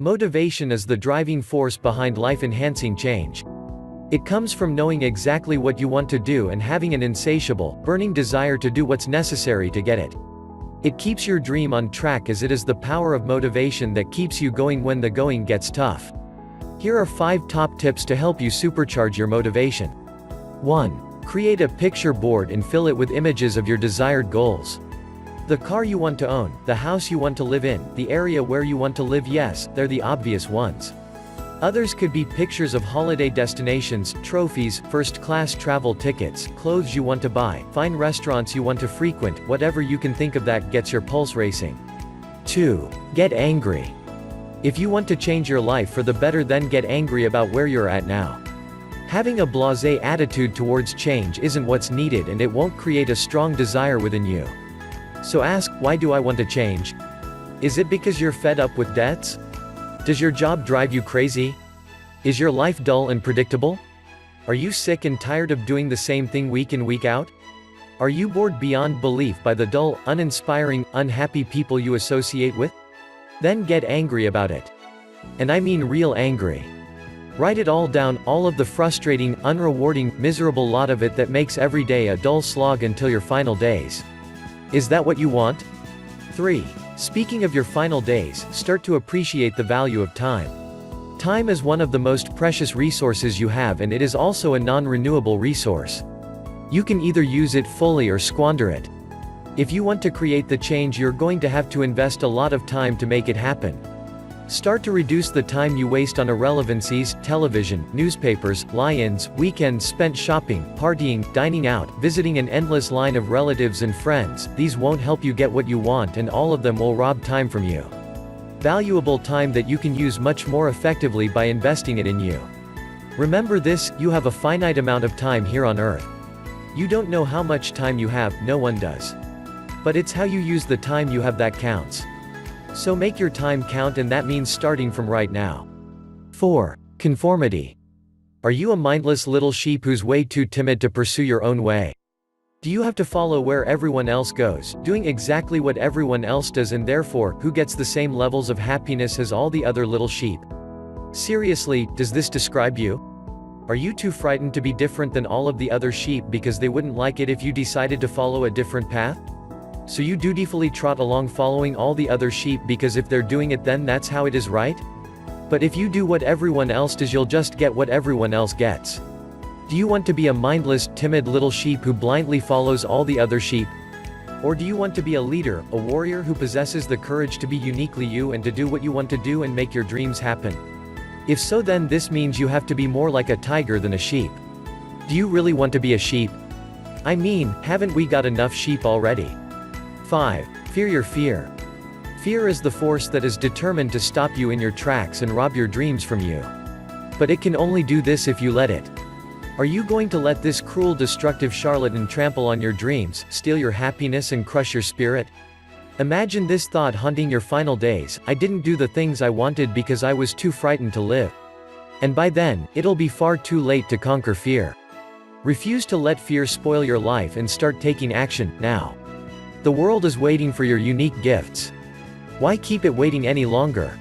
Motivation is the driving force behind life-enhancing change. It comes from knowing exactly what you want to do and having an insatiable, burning desire to do what's necessary to get it. It keeps your dream on track as it is the power of motivation that keeps you going when the going gets tough. Here are 5 top tips to help you supercharge your motivation. 1. Create a picture board and fill it with images of your desired goals. The car you want to own, the house you want to live in, the area where you want to live. Yes, they're the obvious ones. Others could be pictures of holiday destinations, trophies, first-class travel tickets, clothes you want to buy, fine restaurants you want to frequent. Whatever you can think of that gets your pulse racing. 2. Get angry. If you want to change your life for the better, then get angry about where you're at now. Having a blasé attitude towards change isn't what's needed, and it won't create a strong desire within you. So ask, why do I want to change? Is it because you're fed up with debts? Does your job drive you crazy? Is your life dull and predictable? Are you sick and tired of doing the same thing week in, week out? Are you bored beyond belief by the dull, uninspiring, unhappy people you associate with? Then get angry about it. And I mean real angry. Write it all down, all of the frustrating, unrewarding, miserable lot of it that makes every day a dull slog until your final days. Is that what you want? 3. Speaking of your final days, start to appreciate the value of time. Time is one of the most precious resources you have, and it is also a non-renewable resource. You can either use it fully or squander it. If you want to create the change, you're going to have to invest a lot of time to make it happen. Start to reduce the time you waste on irrelevancies, television, newspapers, lie-ins, weekends spent shopping, partying, dining out, visiting an endless line of relatives and friends. These won't help you get what you want, and all of them will rob time from you. Valuable time that you can use much more effectively by investing it in you. Remember this, you have a finite amount of time here on earth. You don't know how much time you have, no one does. But it's how you use the time you have that counts. So make your time count, and that means starting from right now. 4. Conformity. Are you a mindless little sheep who's way too timid to pursue your own way? Do you have to follow where everyone else goes, doing exactly what everyone else does, and therefore, who gets the same levels of happiness as all the other little sheep? Seriously, does this describe you? Are you too frightened to be different than all of the other sheep because they wouldn't like it if you decided to follow a different path? So you dutifully trot along following all the other sheep because if they're doing it, then that's how it is, right? But if you do what everyone else does, you'll just get what everyone else gets. Do you want to be a mindless, timid little sheep who blindly follows all the other sheep? Or do you want to be a leader, a warrior who possesses the courage to be uniquely you and to do what you want to do and make your dreams happen? If so, then this means you have to be more like a tiger than a sheep. Do you really want to be a sheep? I mean, haven't we got enough sheep already? 5. Fear your fear. Fear is the force that is determined to stop you in your tracks and rob your dreams from you. But it can only do this if you let it. Are you going to let this cruel, destructive charlatan trample on your dreams, steal your happiness, and crush your spirit? Imagine this thought haunting your final days: I didn't do the things I wanted because I was too frightened to live. And by then, it'll be far too late to conquer fear. Refuse to let fear spoil your life and start taking action, now. The world is waiting for your unique gifts. Why keep it waiting any longer?